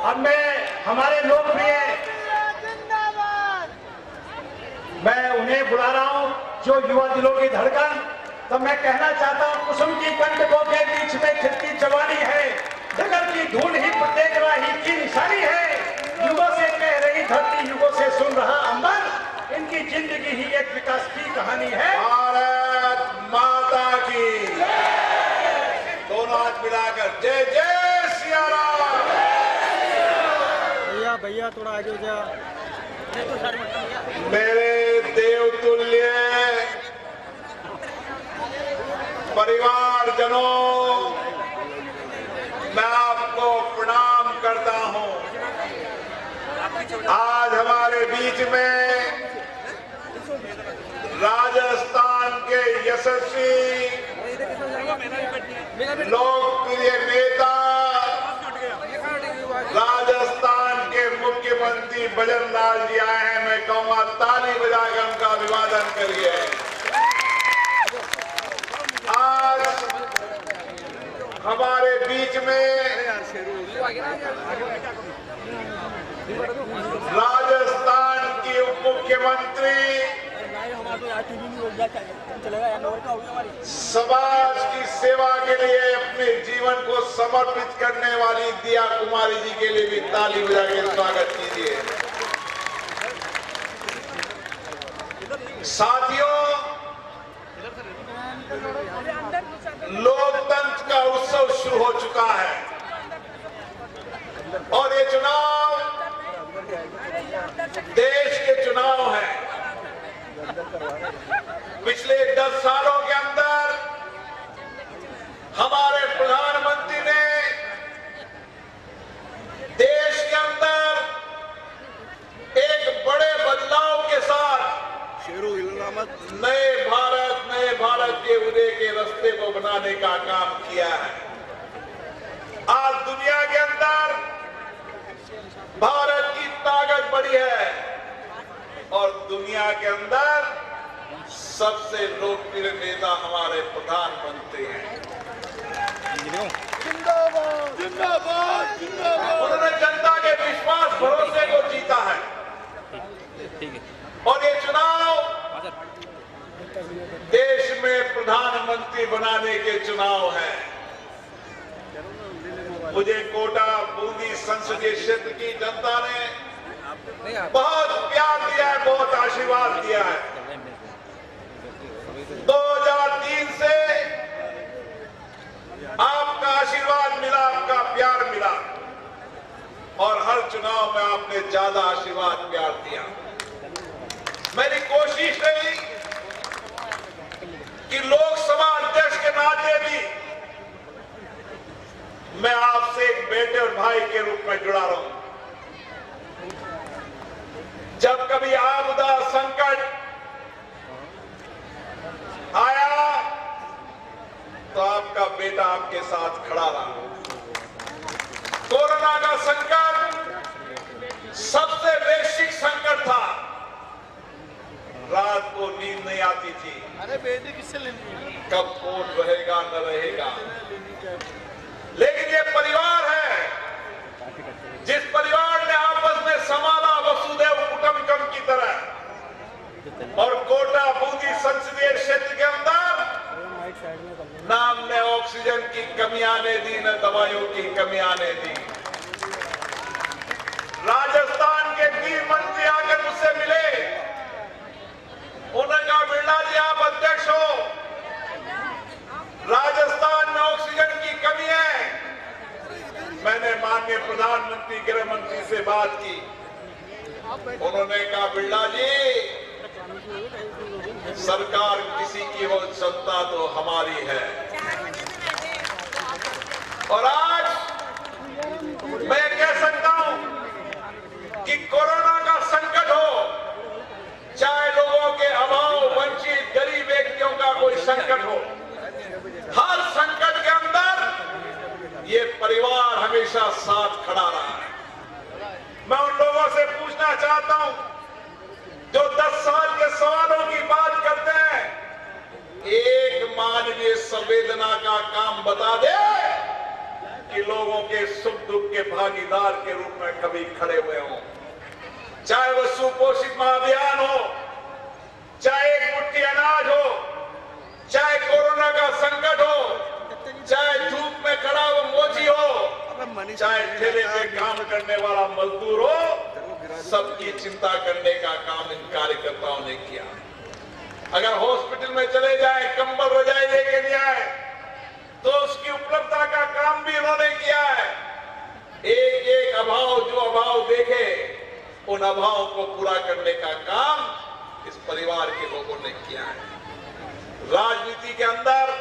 अब मैं हमारे लोकप्रिय मैं उन्हें बुला रहा हूं जो युवा दिलों की धड़कन। तो मैं कहना चाहता हूं, कुसुम की कंटकों के बीच में खिलती जवानी है, जगत की धूल ही प्रत्येक राही की निशानी है। युगों से कह रही धरती, युगों से सुन रहा अंबर, इनकी जिंदगी ही एक विकास की कहानी है। भारत माता की दोनों हाथ मिलाकर जय जय सिया राम। भैया भैया थोड़ा आगे हो जा। मेरे देवतुल्य परिवारजनों, मैं आपको प्रणाम करता हूं। आज हमारे बीच में राजस्थान के यशस्वी लोकप्रिय नेता, राजस्थान के मुख्यमंत्री भजन लाल जी आए हैं। मैं कहूंगा ताली बजाकर उनका अभिवादन करिए। आज हमारे बीच में राजस्थान की उप मुख्यमंत्री, समाज की सेवा के लिए अपने जीवन को समर्पित करने वाली दिया कुमारी जी के लिए भी ताली बजा के स्वागत कीजिए। साथियों, लोकतंत्र का उत्सव शुरू हो चुका है और ये चुनाव देश के चुनाव है। पिछले 10 सालों के अंदर हमारे प्रधानमंत्री ने देश के अंदर एक बड़े बदलाव के साथ नए भारत के उदय के रास्ते को बनाने का काम किया है। आज दुनिया के अंदर भारत की ताकत बढ़ी है और दुनिया के अंदर सबसे लोकप्रिय नेता हमारे प्रधानमंत्री हैं। जिंदाबाद जिंदाबाद जिंदाबाद। उन्होंने जनता के विश्वास भरोसे को जीता है और ये चुनाव देश में प्रधानमंत्री बनाने के चुनाव है। मुझे कोटा बूंदी संसदीय क्षेत्र की जनता ने बहुत प्यार दिया है, बहुत आशीर्वाद दिया है। 2003 से आपका आशीर्वाद मिला, आपका प्यार मिला और हर चुनाव में आपने ज्यादा आशीर्वाद प्यार दिया। मेरी कोशिश रही कि लोकसभा अध्यक्ष के नाते भी मैं आपसे एक बेटे और भाई के रूप में जुड़ा रहूं। जब कभी आपदा संकट आया तो आपका बेटा आपके साथ खड़ा रहा। कोरोना का संकट सबसे वैश्विक संकट था, रात को नींद नहीं आती थी। अरे बेटे किससे लेनी? कब वोट रहेगा न रहेगा। लेकिन ये परिवार है जिस परिवार ने आपस में संभाला वसुदेव कुटुंबकम की तरह। और कोटा बूंदी संसदीय क्षेत्र के अंदर न हमने ऑक्सीजन की कमी आने दी, न दवाइयों की कमी आने दी। राजस्थान के गृह मंत्री आकर मुझसे मिले, उन्होंने कहा बिरला जी आप अध्यक्ष हो, राजस्थान में ऑक्सीजन की कमी है। मैंने माननीय प्रधानमंत्री गृह मंत्री से बात की, उन्होंने कहा बिरला जी सरकार किसी की हो, जनता तो हमारी है। और आज मैं कह सकता हूं कि कोरोना का संकट हो, चाहे लोगों के अभाव, वंचित, गरीब व्यक्तियों का कोई संकट हो, हर संकट के अंदर ये परिवार हमेशा साथ खड़ा रहा है। मैं उन लोगों से पूछना चाहता हूं जो 10 साल के सवालों की बात करते हैं, एक मानवीय संवेदना का काम बता दे कि लोगों के सुख दुख के भागीदार के रूप में कभी खड़े हुए हों। चाहे वो सुपोषित महाअभियान हो, चाहे एक मुट्ठी अनाज हो, चाहे कोरोना का संकट हो, चाहे धूप में खड़ा हुआ मोची हो, चाहे ठेले पे काम करने वाला मजदूर हो, सबकी चिंता करने का काम इन कार्यकर्ताओं ने किया। अगर हॉस्पिटल में चले जाए, कंबल रजाई लेके नहीं आए, तो उसकी उपलब्धता का काम भी उन्होंने किया है। एक एक अभाव जो अभाव देखे, उन अभावों को पूरा करने का काम इस परिवार के लोगों ने किया है। राजनीति के अंदर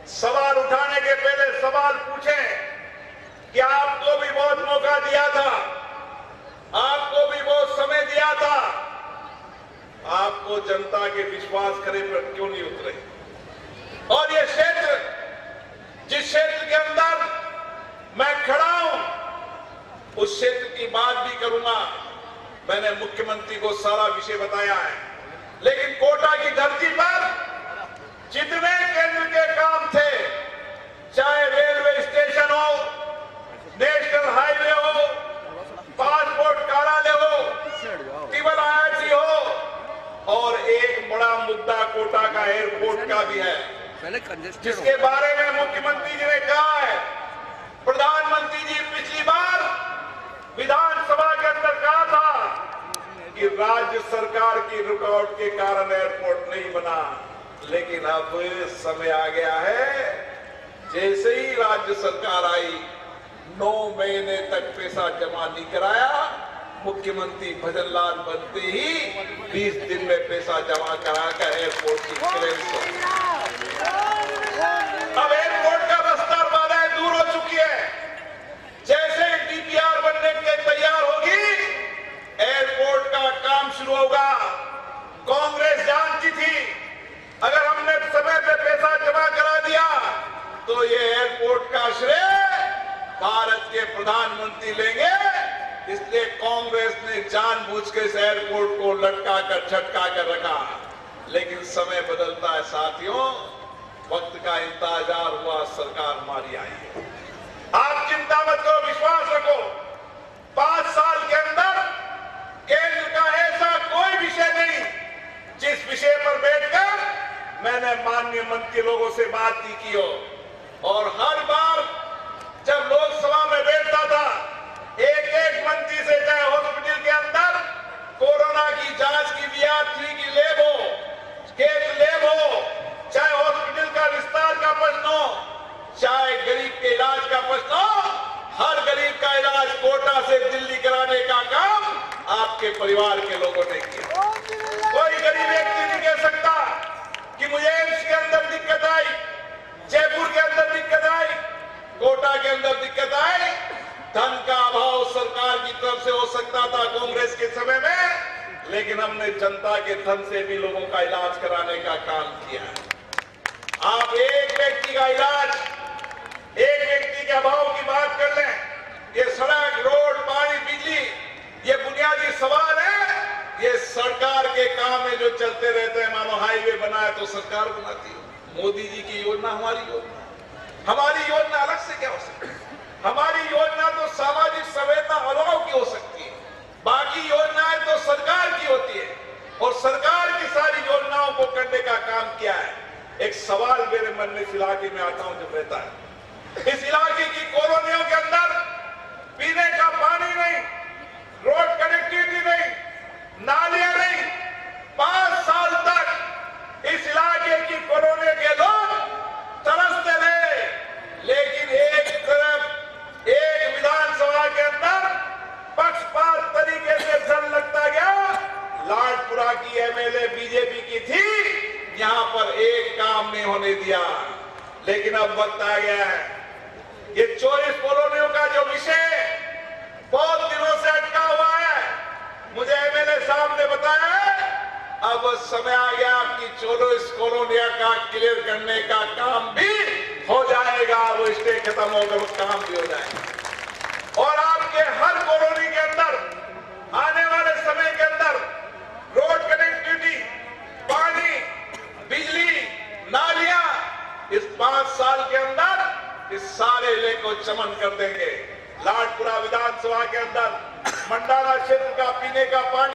सवाल उठाने के पहले सवाल पूछें कि आपको भी बहुत मौका दिया था, आपको भी बहुत समय दिया था, आपको जनता के विश्वास करे पर क्यों नहीं उतरे? और ये क्षेत्र, जिस क्षेत्र के अंदर मैं खड़ा हूं, उस क्षेत्र की बात भी करूंगा। मैंने मुख्यमंत्री को सारा विषय बताया है, लेकिन कोटा की धरती पर जितने केंद्र के काम थे, चाहे रेलवे स्टेशन हो, नेशनल हाईवे हो, पासपोर्ट कार्यालय हो, टिबल IIT हो, और एक बड़ा मुद्दा कोटा का एयरपोर्ट का भी है, जिसके बारे में मुख्यमंत्री जी ने कहा है। प्रधानमंत्री जी पिछली बार विधानसभा के अंदर कहा था कि राज्य सरकार की रुकावट के कारण एयरपोर्ट नहीं बना, लेकिन अब समय आ गया है। जैसे ही राज्य सरकार आई, 9 महीने तक पैसा जमा नहीं कराया, मुख्यमंत्री भजनलाल बनते ही 20 दिन में पैसा जमा कराकर एयरपोर्ट की क्लियरेंस हो। अब एयरपोर्ट का रास्ता बाधाएं दूर हो चुकी है। जैसे DPR बनने के तैयार होगी, एयरपोर्ट का काम शुरू होगा। कांग्रेस जानती थी अगर हमने समय पे पैसा जमा करा दिया तो ये एयरपोर्ट का श्रेय भारत के प्रधानमंत्री लेंगे, इसलिए कांग्रेस ने जानबूझ के इस एयरपोर्ट को लटका कर झटका कर रखा। लेकिन समय बदलता है साथियों, वक्त का इंतजार हुआ, सरकार हमारी आई है। आप चिंता मत करो, विश्वास रखो। 5 साल के अंदर केंद्र का ऐसा कोई विषय नहीं जिस विषय पर बैठकर मैंने माननीय मंत्री लोगों से बात नहीं की हो। और हर बार जब लोकसभा में बैठता था, एक मंत्री से, चाहे हॉस्पिटल के अंदर कोरोना की जांच की VR3 की लैब हो, केस लैब हो, चाहे हॉस्पिटल का विस्तार का प्रश्न हो, चाहे गरीब के इलाज का प्रश्न हो, हर गरीब का इलाज कोटा से दिल्ली कराने का काम आपके परिवार के लोगों ने किया। कोई गरीब व्यक्ति नहीं कह सकता कि मुझे एम्स के अंदर दिक्कत आई, जयपुर के अंदर दिक्कत आई, कोटा के अंदर दिक्कत आई। धन का अभाव सरकार की तरफ से हो सकता था कांग्रेस के समय में, लेकिन हमने जनता के धन से भी लोगों का इलाज कराने का काम किया है। आप एक व्यक्ति का इलाज, एक व्यक्ति के अभाव की बात कर लें, ये सड़क, रोड, पानी, बिजली, ये बुनियादी सवाल है। ये सरकार के काम में जो चलते रहते हैं, मानो हाईवे बना है तो सरकार बनाती है। मोदी जी की योजना हमारी योजना अलग से क्या हो सकती है? हमारी योजना तो सामाजिक संवेदना अभाव की हो सकती है, बाकी योजनाएं तो सरकार की होती है, और सरकार की सारी योजनाओं को करने का काम किया है। एक सवाल मेरे मन में इस इलाके में आता हूं जब रहता है, इस इलाके की कॉलोनियों के अंदर पीने का पानी नहीं, रोड कनेक्टिविटी नहीं, नालियां नहीं। 5 साल तक इस इलाके की कॉलोनियों के लोग तरसते रहे, लेकिन एक तरफ एक विधानसभा के अंदर पक्षपात तरीके से जल लगता गया। लाडपुरा की MLA बीजेपी की थी, यहां पर एक काम नहीं होने दिया। लेकिन अब वक्त आ गया है, ये 24 कॉलोनियों का जो विषय बहुत दिनों से अटका हुआ है, मुझे MLA साहब ने बताया है, अब समय आ गया कि 24 कॉलोनिया का क्लियर करने का काम भी हो जाएगा। वो स्टे खत्म होगा, वो काम भी हो जाएगा। और आपके हर कॉलोनी के अंदर आने वाले समय के अंदर रोड कनेक्टिविटी, पानी, बिजली, नालियां, इस 5 साल के अंदर इस सारे इलाके को चमन कर देंगे। लाडपुरा विधानसभा के अंदर मंडाला क्षेत्र का पीने का पानी